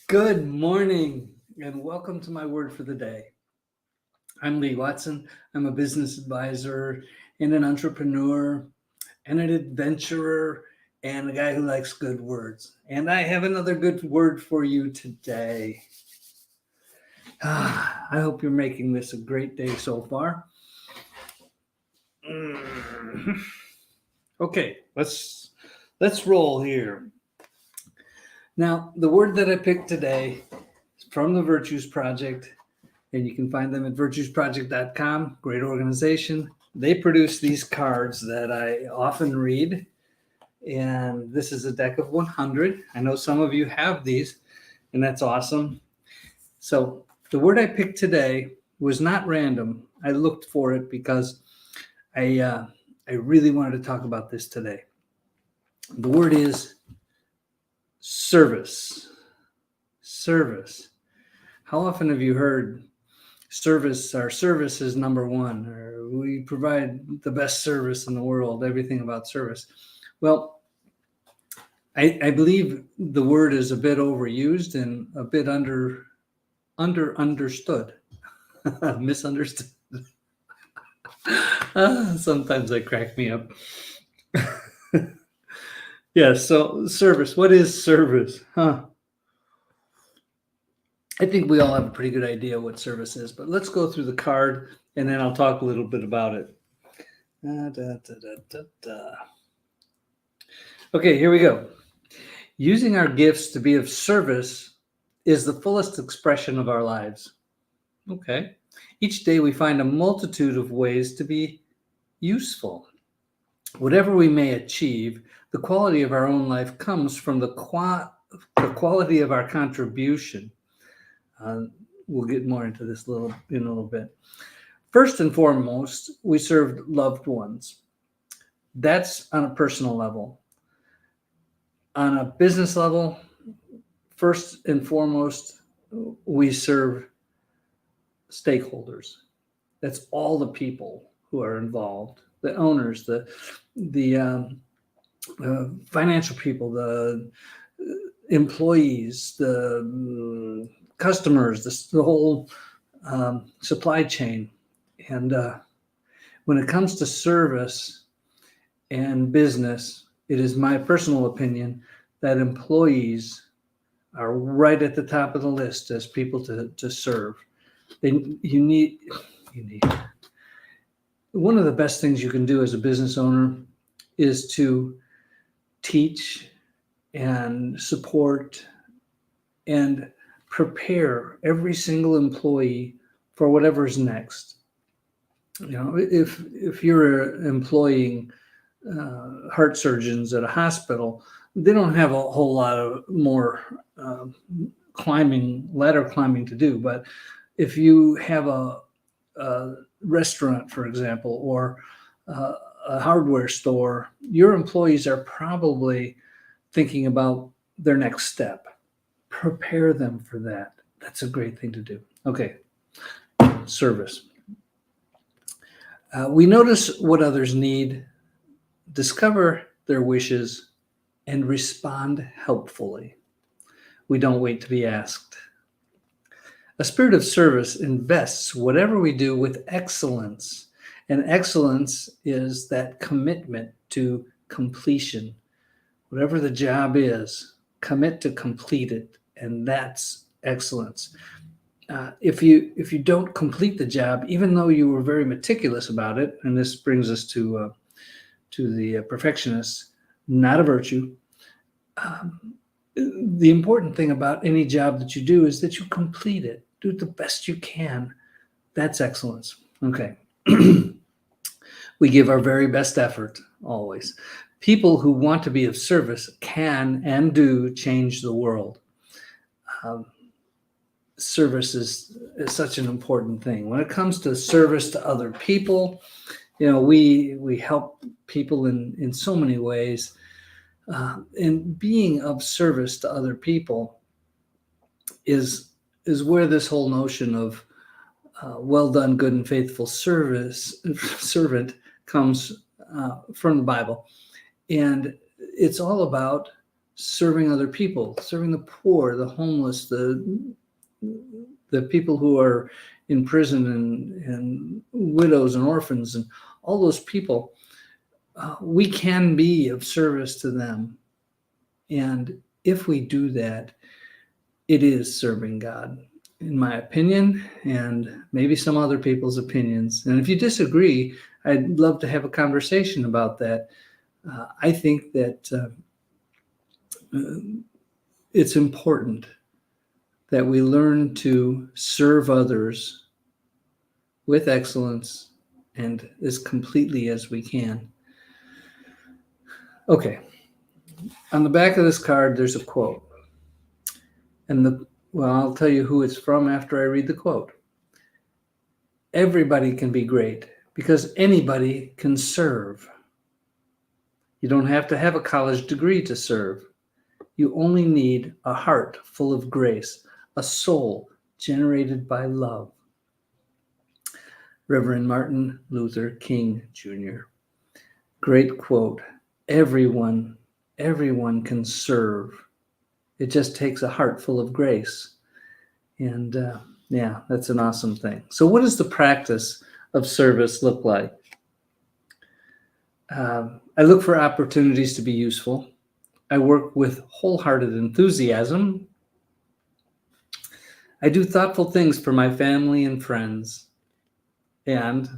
Good morning and welcome to my word for the day. I'm Lee Watson. I'm a business advisor and an entrepreneur and an adventurer and a guy who likes good words. And I have another good word for you today. I hope you're making this a great day so far. Okay, let's roll here. Now, the word that I picked today is from the Virtues Project, and you can find them at virtuesproject.com. Great organization. They produce these cards that I often read, and this is a deck of 100. I know some of you have these, and that's awesome. So the word I picked today was not random. I looked for it because I really wanted to talk about this today. The word is service. Service. How often have you heard our service is number one, or we provide the best service in the world, everything about service? Well, I believe the word is a bit overused and a bit understood, misunderstood. Sometimes they crack me up. Yeah, so service. What is service? I think we all have a pretty good idea what service is, but let's go through the card and then I'll talk a little bit about it. Okay, here we go. Using our gifts to be of service is the fullest expression of our lives. Okay. Each day we find a multitude of ways to be useful. Whatever we may achieve, the quality of our own life comes from the quality of our contribution. We'll get more into this in a little bit. First and foremost, we served loved ones. That's on a personal level. On a business level, first and foremost, we serve stakeholders. That's all the people who are involved, the owners, the financial people, the employees, the customers, the whole supply chain. And when it comes to service and business, it is my personal opinion that employees are right at the top of the list as people to serve. You need. One of the best things you can do as a business owner is to teach and support and prepare every single employee for whatever's next. You know, if you're employing heart surgeons at a hospital, they don't have a whole lot of more ladder climbing to do. But if you have a restaurant, for example, or a hardware store, your employees are probably thinking about their next step. Prepare them for that. That's a great thing to do. Okay, service. We notice what others need, discover their wishes, and respond helpfully. We don't wait to be asked. A spirit of service invests whatever we do with excellence, and excellence is that commitment to completion. Whatever the job is, commit to complete it, and that's excellence. If you don't complete the job, even though you were very meticulous about it, and this brings us to the perfectionist, not a virtue. The important thing about any job that you do is that you complete it. Do the best you can. That's excellence. Okay. We give our very best effort, always. People who want to be of service can and do change the world. Service is such an important thing. When it comes to service to other people, you know, we help people in so many ways. And being of service to other people is where this whole notion of well done, good and faithful servant comes from the Bible. And it's all about serving other people, serving the poor, the homeless, the people who are in prison, and widows and orphans and all those people. We can be of service to them. And if we do that, it is serving God, in my opinion, and maybe some other people's opinions. And if you disagree, I'd love to have a conversation about that. I think that it's important that we learn to serve others with excellence and as completely as we can. Okay. On the back of this card, there's a quote. And I'll tell you who it's from after I read the quote. Everybody can be great because anybody can serve. You don't have to have a college degree to serve. You only need a heart full of grace, a soul generated by love. Reverend Martin Luther King Jr. Great quote. Everyone can serve. It just takes a heart full of grace. And yeah, that's an awesome thing. So what does the practice of service look like? I look for opportunities to be useful. I work with wholehearted enthusiasm. I do thoughtful things for my family and friends. And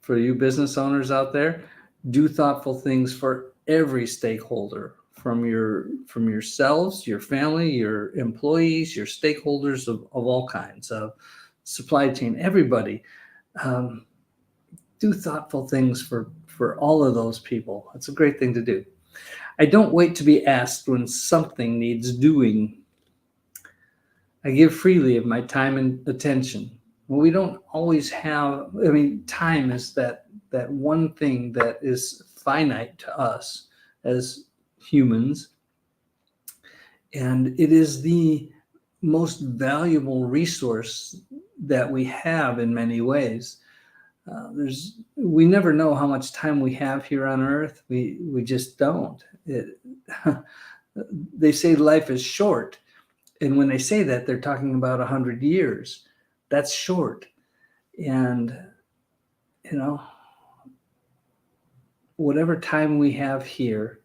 for you business owners out there, do thoughtful things for every stakeholder, from yourselves, your family, your employees, your stakeholders of all kinds, of supply chain, everybody. Do thoughtful things for all of those people. That's a great thing to do. I don't wait to be asked when something needs doing. I give freely of my time and attention. Well, we don't always have, time is that one thing that is finite to us as humans. And it is the most valuable resource that we have in many ways. We never know how much time we have here on earth. We just don't. They say life is short. And when they say that, they're talking about 100 years. That's short. And, whatever time we have here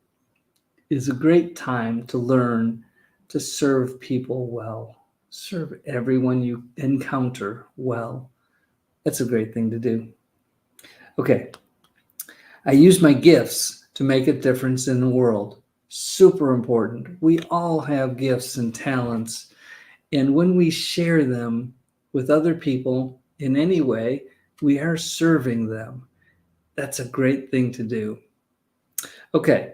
is a great time to learn to serve people well. Serve everyone you encounter well. That's a great thing to do. Okay. I use my gifts to make a difference in the world. Super important. We all have gifts and talents. And when we share them with other people in any way, we are serving them. That's a great thing to do. Okay.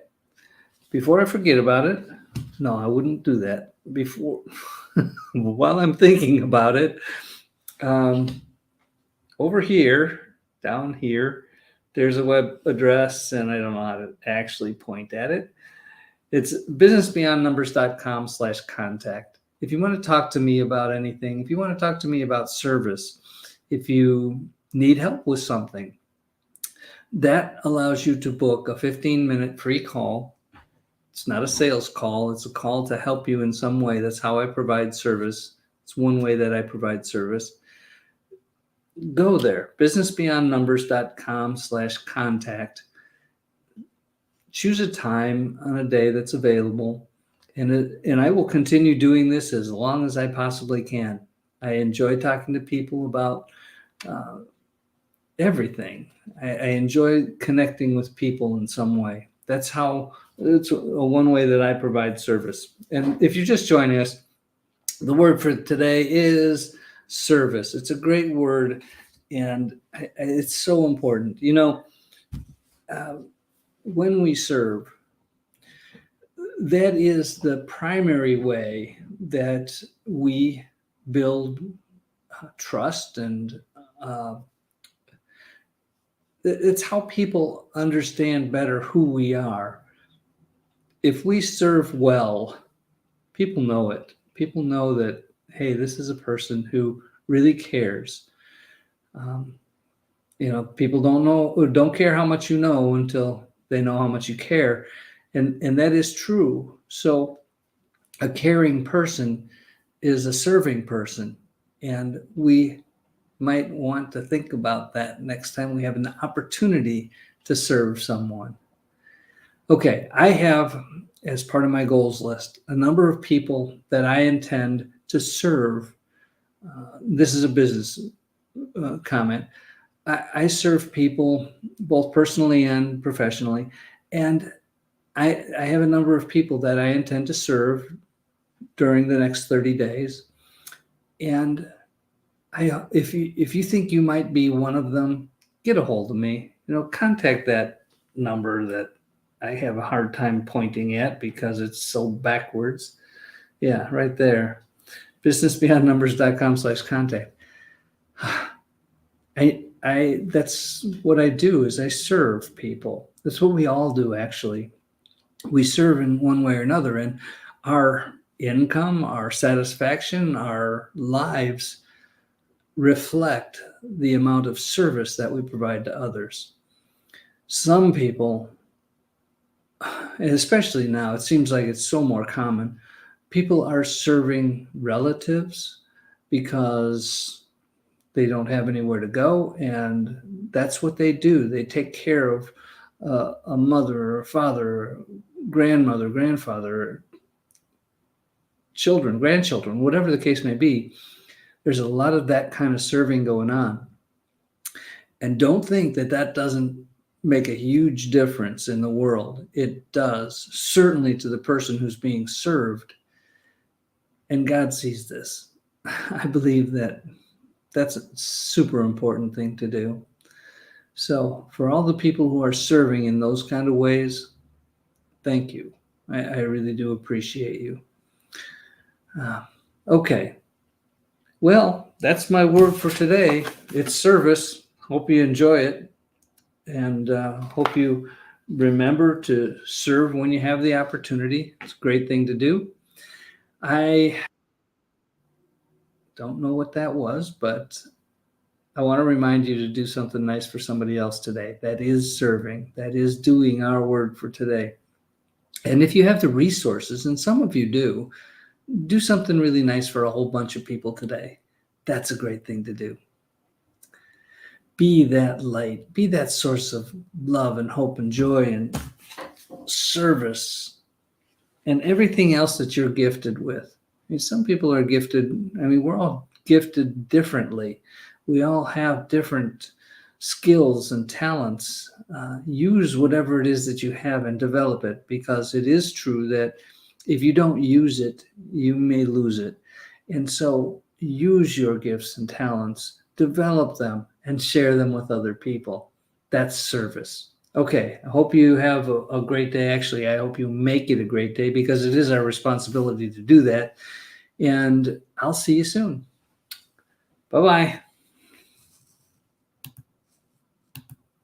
Before I forget about it, no, I wouldn't do that. While I'm thinking about it, over here, down here, there's a web address, and I don't know how to actually point at it. It's businessbeyondnumbers.com/contact. If you want to talk to me about anything, if you want to talk to me about service, if you need help with something, that allows you to book a 15-minute free call. It's not a sales call. It's a call to help you in some way. That's how I provide service. It's one way that I provide service. Go there, businessbeyondnumbers.com/contact. Choose a time on a day that's available, and I will continue doing this as long as I possibly can. I enjoy talking to people about everything. I enjoy connecting with people in some way. It's one way that I provide service. And if you're just joining us, the word for today is service. It's a great word, and it's so important. When we serve, that is the primary way that we build trust, and it's how people understand better who we are. If we serve well, people know it. People know that, hey, this is a person who really cares. People don't care how much you know until they know how much you care. And that is true. So a caring person is a serving person. And we might want to think about that next time we have an opportunity to serve someone. Okay, I have, as part of my goals list, a number of people that I intend to serve. This is a business comment. I serve people both personally and professionally, and I have a number of people that I intend to serve during the next 30 days. And if you think you might be one of them, get a hold of me. Contact that number that I have a hard time pointing at because it's so backwards. Yeah, right there. businessbeyondnumbers.com/contact. That's what I do, is I serve people. That's what we all do, actually. We serve in one way or another, and our income, our satisfaction, our lives reflect the amount of service that we provide to others. Some people, and especially now, it seems like it's so more common, people are serving relatives because they don't have anywhere to go, and that's what they do. They take care of a mother or a father, or grandmother, grandfather, children, grandchildren, whatever the case may be. There's a lot of that kind of serving going on. And don't think that that doesn't make a huge difference in the world. It does, certainly to the person who's being served. And God sees this. I believe that that's a super important thing to do. So for all the people who are serving in those kind of ways, thank you. I really do appreciate you. Okay. Well, that's my word for today. It's service. Hope you enjoy it. And hope you remember to serve when you have the opportunity. It's a great thing to do. I don't know what that was, but I want to remind you to do something nice for somebody else today. That is serving. That is doing our word for today. And if you have the resources, and some of you do something really nice for a whole bunch of people today. That's a great thing to do. Be that light. Be that source of love and hope and joy and service and everything else that you're gifted with. Some people are gifted. We're all gifted differently. We all have different skills and talents. Use whatever it is that you have and develop it, because it is true that if you don't use it, you may lose it. And so use your gifts and talents, develop them, and share them with other people. That's service. Okay, I hope you have a great day. Actually, I hope you make it a great day, because it is our responsibility to do that. And I'll see you soon. Bye-bye.